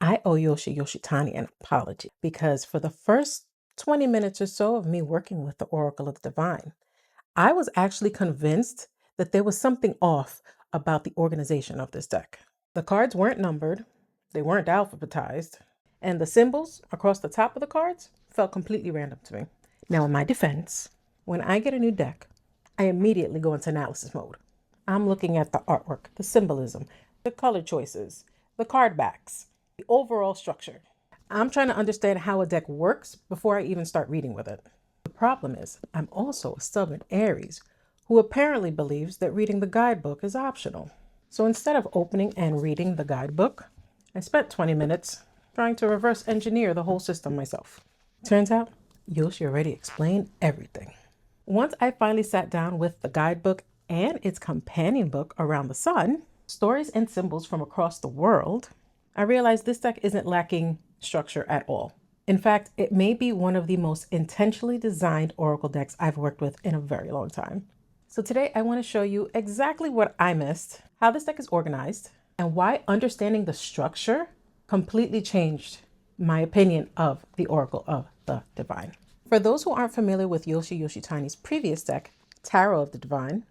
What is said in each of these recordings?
I owe Yoshi Yoshitani an apology because for the first 20 minutes or so of me working with the Oracle of the Divine, I was actually convinced that there was something off about the organization of this deck. The cards weren't numbered, they weren't alphabetized, and the symbols across the top of the cards felt completely random to me. Now, in my defense, when I get a new deck, I immediately go into analysis mode. I'm looking at the artwork, the symbolism, the color choices, the card backs, the overall structure. I'm trying to understand how a deck works before I even start reading with it. The problem is, I'm also a stubborn Aries who apparently believes that reading the guidebook is optional. So instead of opening and reading the guidebook, I spent 20 minutes trying to reverse engineer the whole system myself. Turns out, Yoshi already explained everything. Once I finally sat down with the guidebook and its companion book Around the Sun, stories and symbols from across the world, I realized this deck isn't lacking structure at all. In fact, it may be one of the most intentionally designed oracle decks I've worked with in a very long time. So today I want to show you exactly what I missed, how this deck is organized, and why understanding the structure completely changed my opinion of the Oracle of the Divine. For those who aren't familiar with Yoshi Yoshitani's previous deck, Tarot of the Divine,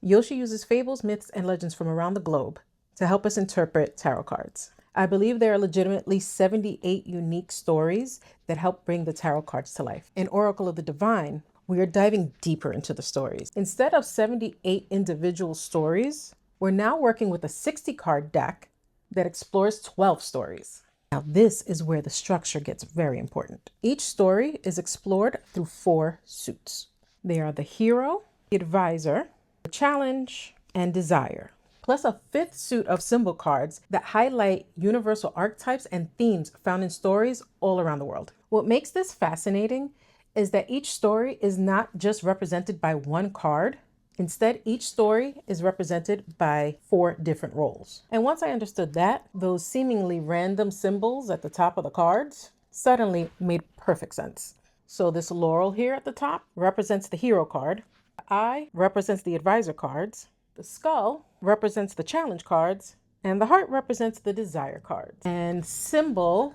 Yoshi uses fables, myths, and legends from around the globe to help us interpret tarot cards. I believe there are legitimately 78 unique stories that help bring the tarot cards to life. In Oracle of the Divine, we are diving deeper into the stories. Instead of 78 individual stories, we're now working with a 60-card deck that explores 12 stories. Now, this is where the structure gets very important. Each story is explored through 4 suits. They are the hero, the advisor, the challenge, and desire, plus a 5th suit of symbol cards that highlight universal archetypes and themes found in stories all around the world. What makes this fascinating is that each story is not just represented by one card. Instead, each story is represented by 4 different roles. And once I understood that, those seemingly random symbols at the top of the cards suddenly made perfect sense. So this laurel here at the top represents the hero card. The eye represents the advisor cards. The skull represents the challenge cards. And the heart represents the desire cards. And the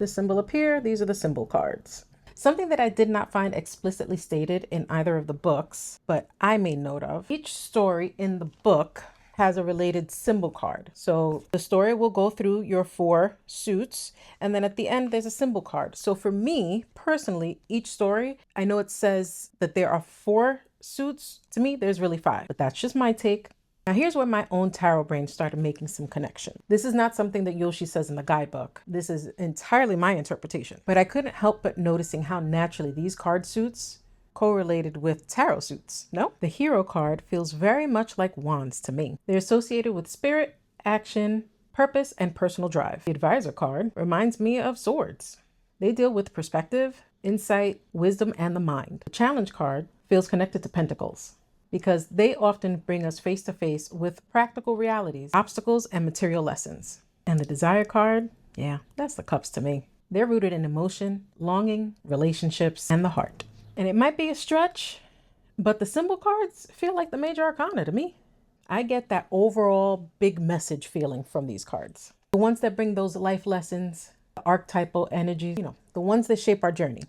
symbol up here, these are the symbol cards. Something that I did not find explicitly stated in either of the books, but I made note of. Each story in the book has a related symbol card. So the story will go through your 4 suits, and then at the end, there's a symbol card. So for me, personally, each story, I know it says that there are 4 suits. To me, there's really 5, but that's just my take. Now here's where my own tarot brain started making some connection. This is not something that Yoshi says in the guidebook. This is entirely my interpretation. But I couldn't help but noticing how naturally these card suits correlated with tarot suits. No, the hero card feels very much like wands to me. They're associated with spirit, action, purpose, and personal drive. The advisor card reminds me of swords. They deal with perspective, insight, wisdom, and the mind. The challenge card feels connected to pentacles, because they often bring us face to face with practical realities, obstacles, and material lessons. And the desire card, yeah, that's the cups to me. They're rooted in emotion, longing, relationships, and the heart. And it might be a stretch, but the symbol cards feel like the major arcana to me. I get that overall big message feeling from these cards. The ones that bring those life lessons, the archetypal energies, the ones that shape our journey.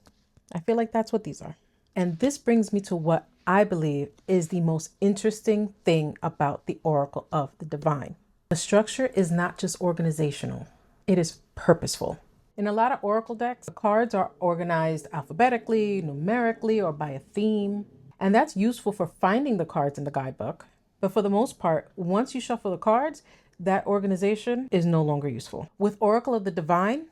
I feel like that's what these are. And this brings me to what I believe is the most interesting thing about the Oracle of the Divine. The structure is not just organizational, it is purposeful. In a lot of Oracle decks, the cards are organized alphabetically, numerically, or by a theme. And that's useful for finding the cards in the guidebook. But for the most part, once you shuffle the cards, that organization is no longer useful. With Oracle of the Divine,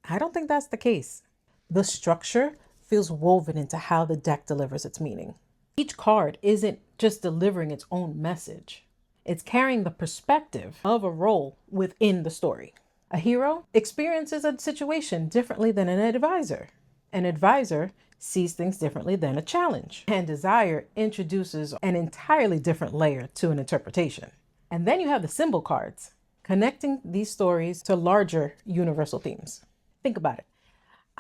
I don't think that's the case. The structure feels woven into how the deck delivers its meaning. Each card isn't just delivering its own message. It's carrying the perspective of a role within the story. A hero experiences a situation differently than an advisor. An advisor sees things differently than a challenge. And desire introduces an entirely different layer to an interpretation. And then you have the symbol cards, connecting these stories to larger universal themes. Think about it.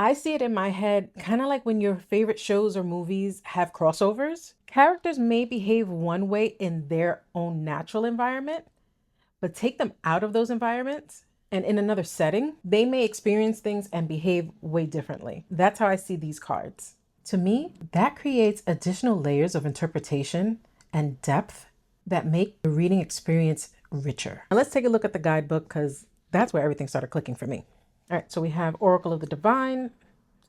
I see it in my head, kind of like when your favorite shows or movies have crossovers. Characters may behave one way in their own natural environment, but take them out of those environments, and in another setting, they may experience things and behave way differently. That's how I see these cards. To me, that creates additional layers of interpretation and depth that make the reading experience richer. Now let's take a look at the guidebook, because that's where everything started clicking for me. All right, so we have Oracle of the Divine,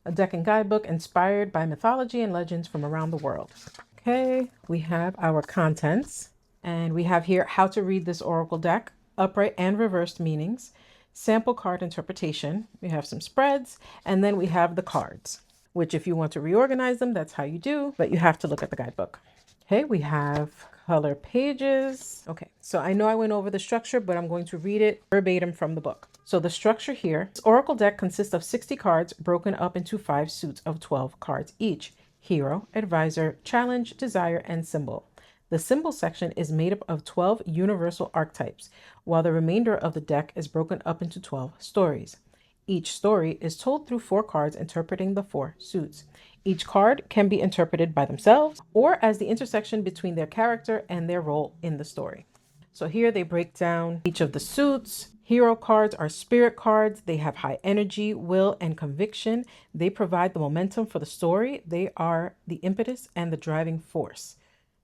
a deck and guidebook inspired by mythology and legends from around the world. Okay, we have our contents, and we have here how to read this Oracle deck, upright and reversed meanings, sample card interpretation. We have some spreads, and then we have the cards, which if you want to reorganize them, that's how you do, but you have to look at the guidebook. Okay, we have color pages. Okay, so I know I went over the structure, but I'm going to read it verbatim from the book. So the structure here, this Oracle deck consists of 60 cards broken up into 5 suits of 12 cards each: Hero, Advisor, Challenge, Desire, and Symbol. The symbol section is made up of 12 universal archetypes, while the remainder of the deck is broken up into 12 stories. Each story is told through 4 cards interpreting the 4 suits. Each card can be interpreted by themselves or as the intersection between their character and their role in the story. So here they break down each of the suits. Hero cards are spirit cards. They have high energy, will, and conviction. They provide the momentum for the story. They are the impetus and the driving force.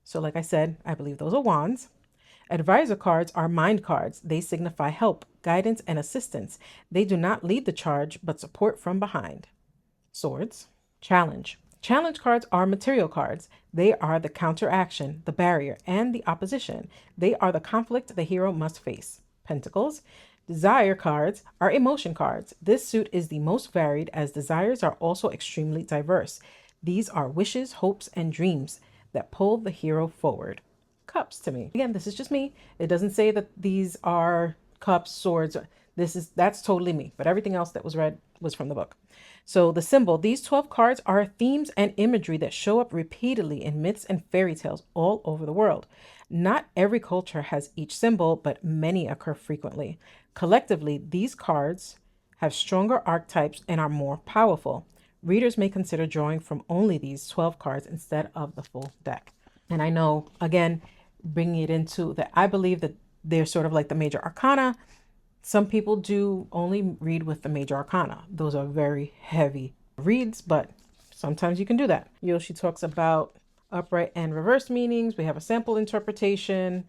So like I said, I believe those are wands. Advisor cards are mind cards. They signify help, guidance, and assistance. They do not lead the charge, but support from behind. Swords. Challenge. Challenge cards are material cards. They are the counteraction, the barrier, and the opposition. They are the conflict the hero must face. Pentacles. Desire cards are emotion cards. This suit is the most varied, as desires are also extremely diverse. These are wishes, hopes, and dreams that pull the hero forward. Cups to me. Again, this is just me. It doesn't say that these are cups, swords. That's totally me. But everything else that was read was from the book. So the symbol, these 12 cards are themes and imagery that show up repeatedly in myths and fairy tales all over the world. Not every culture has each symbol, but many occur frequently. Collectively, these cards have stronger archetypes and are more powerful. Readers may consider drawing from only these 12 cards instead of the full deck. And I know, again, bringing it into that, I believe that they're sort of like the major arcana. Some people do only read with the major arcana. Those are very heavy reads, but sometimes you can do that. Yoshi talks about upright and reversed meanings. We have a sample interpretation.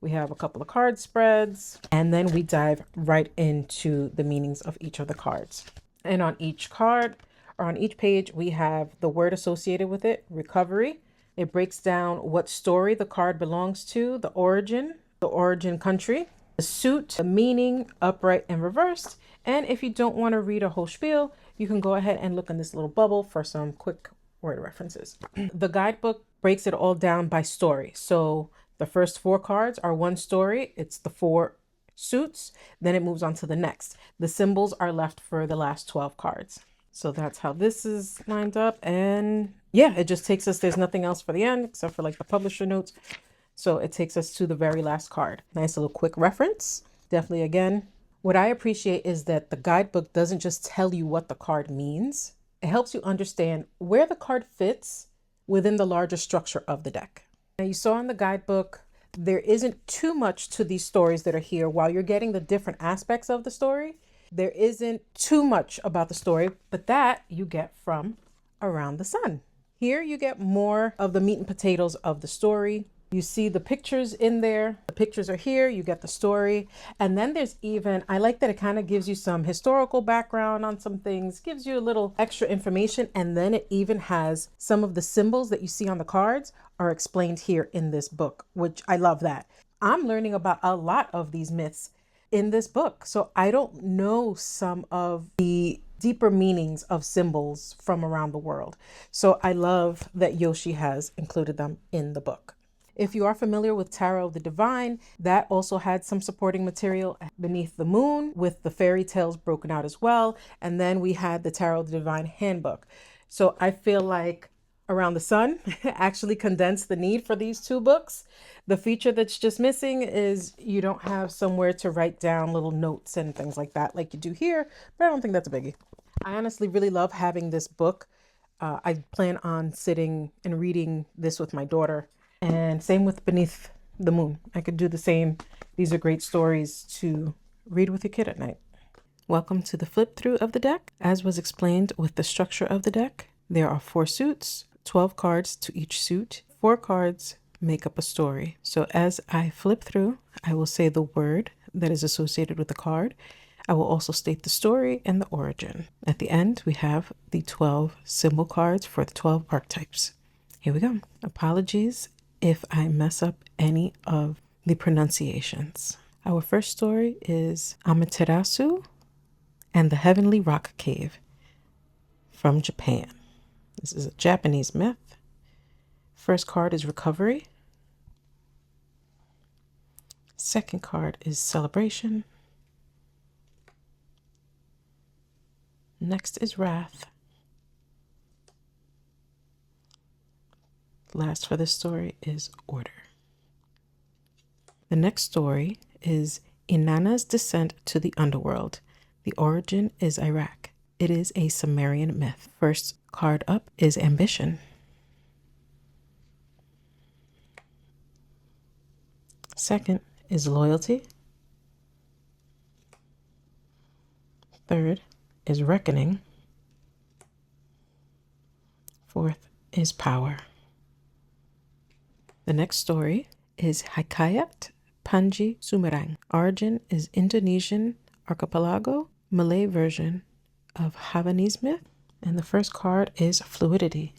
We have a couple of card spreads, and then we dive right into the meanings of each of the cards. And on each card, or on each page, we have the word associated with it: recovery. It breaks down what story the card belongs to, the origin country, the suit, the meaning, upright and reversed. And if you don't want to read a whole spiel, you can go ahead and look in this little bubble for some quick word references. The guidebook breaks it all down by story. So the first 4 cards are one story. It's the 4 suits. Then it moves on to the next. The symbols are left for the last 12 cards. So that's how this is lined up. And yeah, it just takes us, there's nothing else for the end except for like the publisher notes. So it takes us to the very last card. Nice little quick reference. Definitely, again, what I appreciate is that the guidebook doesn't just tell you what the card means. It helps you understand where the card fits within the larger structure of the deck. Now, you saw in the guidebook, there isn't too much to these stories that are here. While you're getting the different aspects of the story, there isn't too much about the story, but that you get from Around the Sun. Here you get more of the meat and potatoes of the story. You see the pictures in there. The pictures are here. You get the story. And then there's even, I like that it kind of gives you some historical background on some things, gives you a little extra information. And then it even has some of the symbols that you see on the cards are explained here in this book, which I love that. I'm learning about a lot of these myths in this book. So I don't know some of the deeper meanings of symbols from around the world. So I love that Yoshi has included them in the book. If you are familiar with Tarot of the Divine, that also had some supporting material Beneath the Moon with the fairy tales broken out as well. And then we had the Tarot of the Divine handbook. So I feel like Around the Sun actually condensed the need for these 2 books. The feature that's just missing is you don't have somewhere to write down little notes and things like that like you do here, but I don't think that's a biggie. I honestly really love having this book. I plan on sitting and reading this with my daughter. And same with Beneath the Moon. I could do the same. These are great stories to read with your kid at night. Welcome to the flip through of the deck. As was explained with the structure of the deck, there are 4 suits, 12 cards to each suit. 4 cards make up a story. So as I flip through, I will say the word that is associated with the card. I will also state the story and the origin. At the end, we have the 12 symbol cards for the 12 archetypes. Here we go. Apologies if I mess up any of the pronunciations. Our first story is Amaterasu and the Heavenly Rock Cave from Japan. This is a Japanese myth. First card is Recovery. Second card is Celebration. Next is Wrath. Last for this story is Order. The next story is Inanna's Descent to the Underworld. The origin is Iraq. It is a Sumerian myth. First card up is Ambition. Second is Loyalty. Third is Reckoning. Fourth is Power. The next story is Hikayat Panji Sumerang. Origin is Indonesian archipelago, Malay version of Havanese myth. And the first card is Fluidity.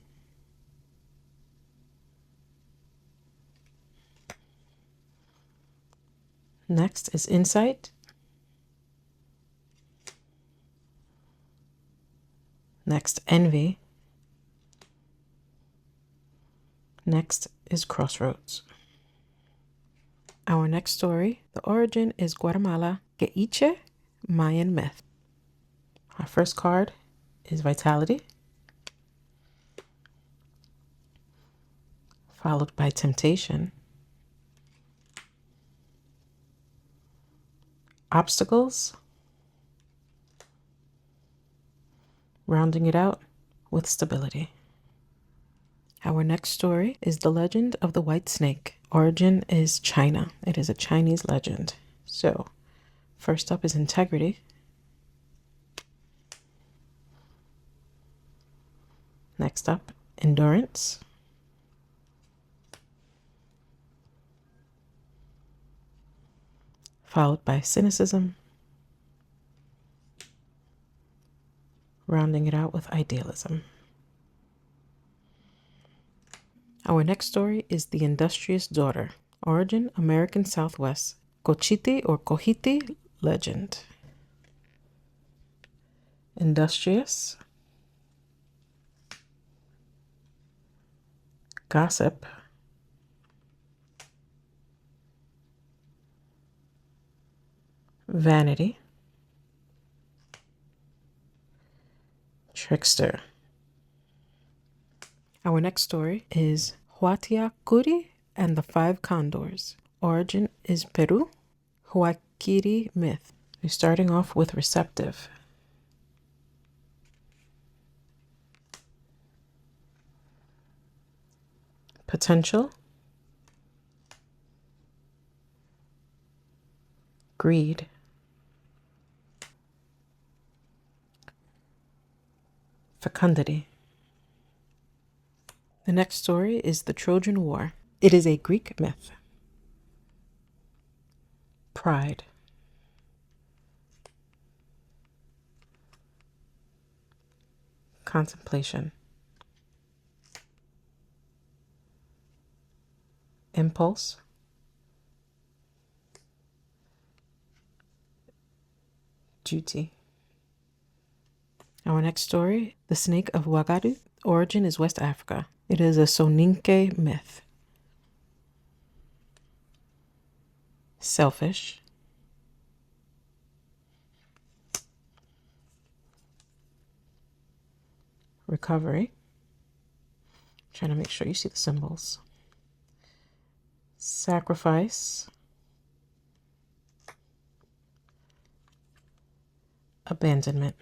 Next is Insight. Next, Envy. Next is Crossroads. Our next story, the origin is Guatemala, Geiche, Mayan myth. Our first card is Vitality, followed by Temptation, Obstacles, rounding it out with Stability. Our next story is The Legend of the White Snake. Origin is China. It is a Chinese legend. So, first up is Integrity. Next up, Endurance. Followed by Cynicism. Rounding it out with Idealism. Our next story is The Industrious Daughter. Origin, American Southwest. Cochiti or Kohiti legend. Industrious. Gossip. Vanity. Trickster. Our next story is Huatia Curi and the 5 Condors. Origin is Peru, Huaquiri myth. We're starting off with Receptive. Potential. Greed. Fecundity. The next story is the Trojan War. It is a Greek myth. Pride. Contemplation. Impulse. Duty. Our next story, The Snake of Wagadu. Origin is West Africa. It is a Soninke myth. Selfish. Recovery. Trying to make sure you see the symbols. Sacrifice. Abandonment.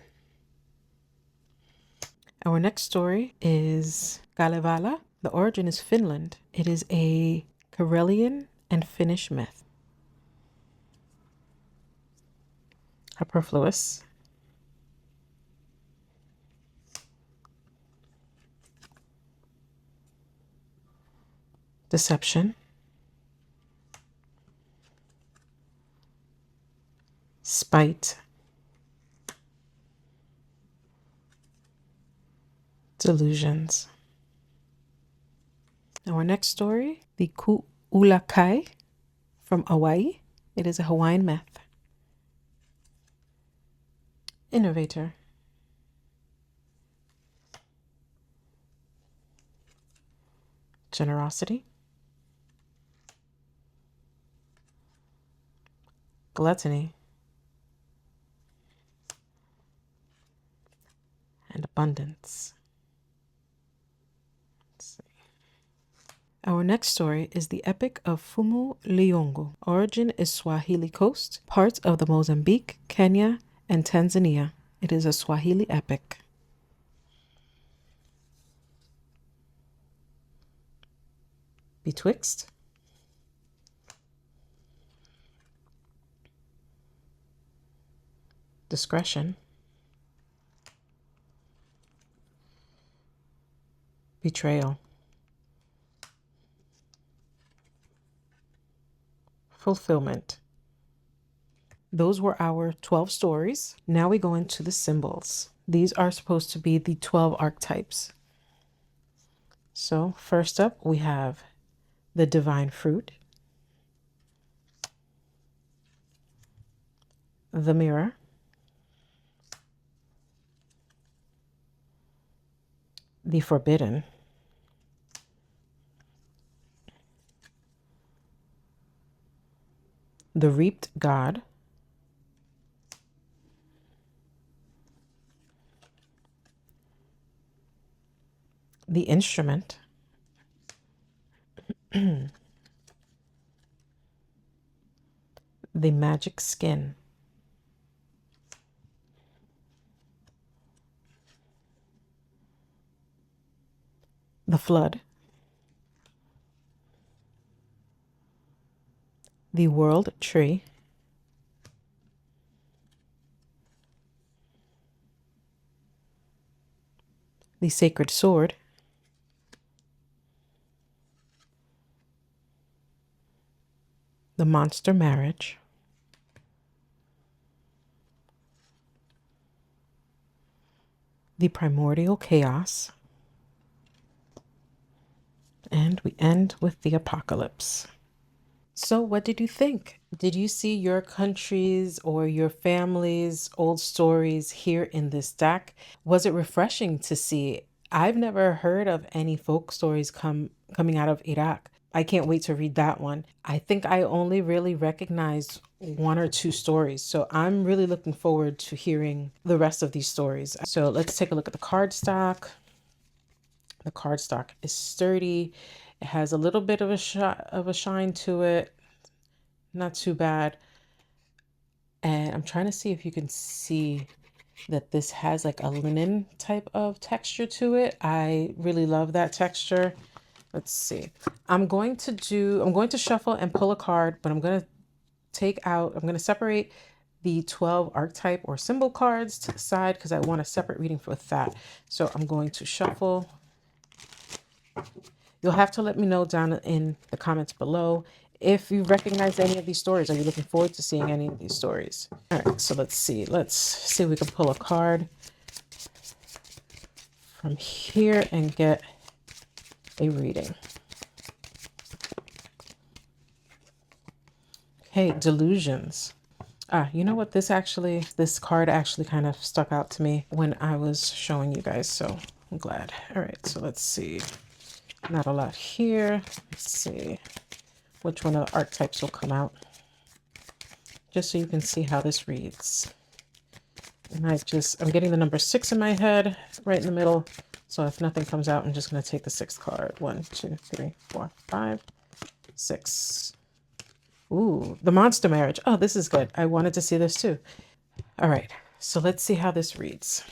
Our next story is Kalevala. The origin is Finland. It is a Karelian and Finnish myth. Hyperfluous. deception, spite, delusions. Our next story, the Ku'ulakai from Hawaii. It is a Hawaiian myth. Innovator, generosity, gluttony, and abundance. Let's see. Our next story is the Epic of Fumu Liyongo. Origin is Swahili coast, parts of the Mozambique, Kenya, and Tanzania. It is a Swahili epic. Betwixt, discretion, betrayal, fulfillment. Those were our 12 stories. Now we go into the symbols. These are supposed to be the 12 archetypes. So first up, we have the divine fruit, the mirror, the forbidden, the reaped God, the instrument, the magic skin, the flood, the world tree, the sacred sword, the monster marriage, the primordial chaos, and we end with the apocalypse. So what did you think? Did you see your country's or your family's old stories here in this deck? Was it refreshing to see? I've never heard of any folk stories coming out of Iraq. I can't wait to read that one. I think I only really recognized one or two stories. So I'm really looking forward to hearing the rest of these stories. So let's take a look at the cardstock. The cardstock is sturdy. It has a little bit of a shine to it. Not too bad. And I'm trying to see if you can see that this has like a linen type of texture to it. I really love that texture. Let's see. I'm going to shuffle and pull a card, but I'm going to separate the 12 archetype or symbol cards to the side because I want a separate reading with that. So I'm going to shuffle. You'll have to let me know down in the comments below if you recognize any of these stories. Are you looking forward to seeing any of these stories? All right, so let's see. Let's see if we can pull a card from here and get a reading. Okay, delusions. You know what? This card actually kind of stuck out to me when I was showing you guys, so I'm glad. All right, so let's see. Not a lot here. Let's see which one of the archetypes will come out, just so you can see how this reads. And I'm getting the number 6 in my head, right in the middle. So if nothing comes out, I'm just going to take the 6th card. 1, 2, 3, 4, 5, 6. Ooh, the monster marriage. Oh, this is good. I wanted to see this too. All right, so let's see how this reads.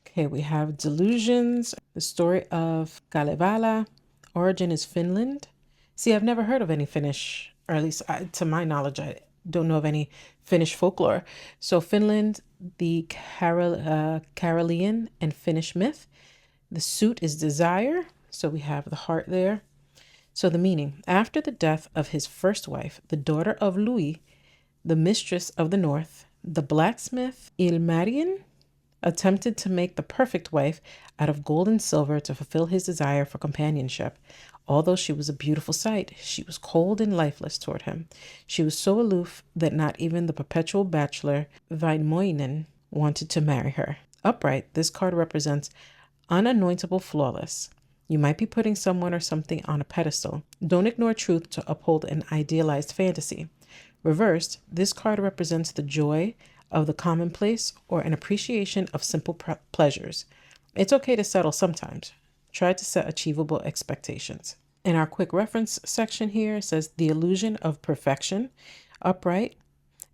Okay, we have delusions, the story of Kalevala. Origin is Finland. See, I've never heard of any Finnish, or at least to my knowledge, I don't know of any Finnish folklore. So Finland, the Karelian and Finnish myth. The suit is desire. So we have the heart there. So the meaning: after the death of his first wife, the daughter of Louis, the mistress of the north, the blacksmith Ilmarien attempted to make the perfect wife out of gold and silver to fulfill his desire for companionship. Although she was a beautiful sight, she was cold and lifeless toward him. She was so aloof that not even the perpetual bachelor Vaimoinen wanted to marry her. Upright, this card represents unanointable flawless. You might be putting someone or something on a pedestal. Don't ignore truth to uphold an idealized fantasy. Reversed, this card represents the joy of the commonplace or an appreciation of simple pleasures. It's okay to settle sometimes. Try to set achievable expectations. In our quick reference section here, it says the illusion of perfection, upright,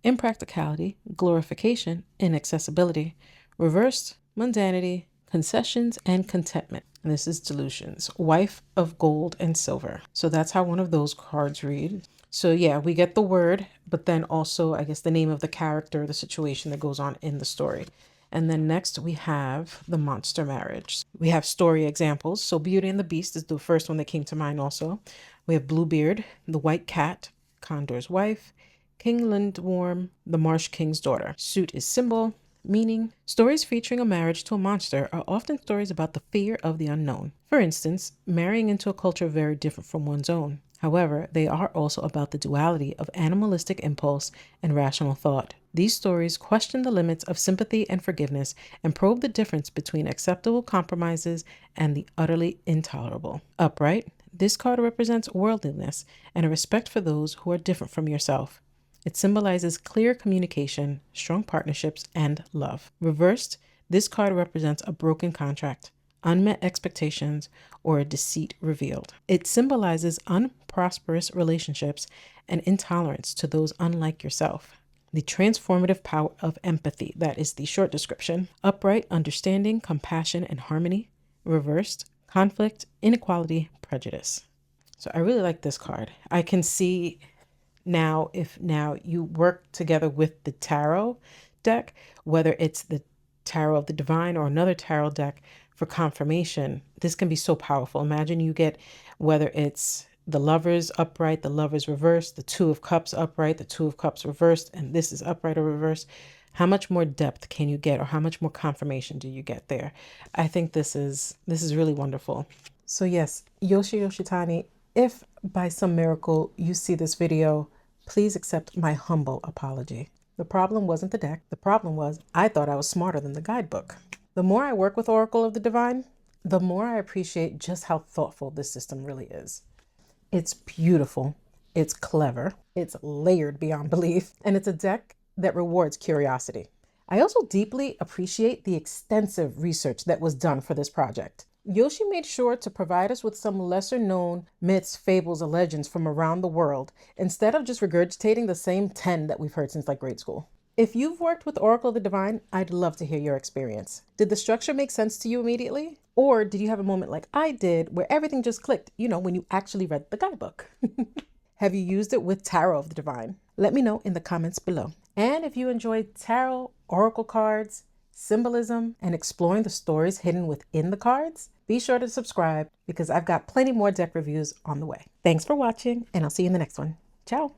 impracticality, glorification, inaccessibility, reversed, mundanity, concessions, and contentment. And this is delusions, wife of gold and silver. So that's how one of those cards read. So yeah, we get the word, but then also, I guess, the name of the character, the situation that goes on in the story. And then next we have the monster marriage. We have story examples. So Beauty and the Beast is the first one that came to mind also. We have Bluebeard, the White Cat, Condor's wife, King Lindworm, the Marsh King's daughter. Suit is symbol, meaning. Stories featuring a marriage to a monster are often stories about the fear of the unknown. For instance, marrying into a culture very different from one's own. However, they are also about the duality of animalistic impulse and rational thought. These stories question the limits of sympathy and forgiveness and probe the difference between acceptable compromises and the utterly intolerable. Upright, this card represents worldliness and a respect for those who are different from yourself. It symbolizes clear communication, strong partnerships, and love. Reversed, this card represents a broken contract, unmet expectations, or a deceit revealed. It symbolizes unprosperous relationships and intolerance to those unlike yourself. The transformative power of empathy, that is the short description. Upright, understanding, compassion, and harmony. Reversed, conflict, inequality, prejudice. So I really like this card. I can see now, if now you work together with the tarot deck, whether it's the Tarot of the Divine or another tarot deck for confirmation, this can be so powerful. Imagine you get, whether it's the Lovers upright, the Lovers reversed, the Two of Cups upright, the Two of Cups reversed, and this is upright or reversed. How much more depth can you get, or how much more confirmation do you get there? I think this is really wonderful. So yes, Yoshi Yoshitani, if by some miracle you see this video, please accept my humble apology. The problem wasn't the deck. The problem was I thought I was smarter than the guidebook. The more I work with Oracle of the Divine, the more I appreciate just how thoughtful this system really is. It's beautiful, it's clever, it's layered beyond belief, and it's a deck that rewards curiosity. I also deeply appreciate the extensive research that was done for this project. Yoshi made sure to provide us with some lesser known myths, fables, and legends from around the world, instead of just regurgitating the same 10 that we've heard since like grade school. If you've worked with Oracle of the Divine, I'd love to hear your experience. Did the structure make sense to you immediately? Or did you have a moment like I did where everything just clicked, when you actually read the guidebook? Have you used it with Tarot of the Divine? Let me know in the comments below. And if you enjoyed tarot, oracle cards, symbolism, and exploring the stories hidden within the cards, be sure to subscribe because I've got plenty more deck reviews on the way. Thanks for watching, and I'll see you in the next one. Ciao.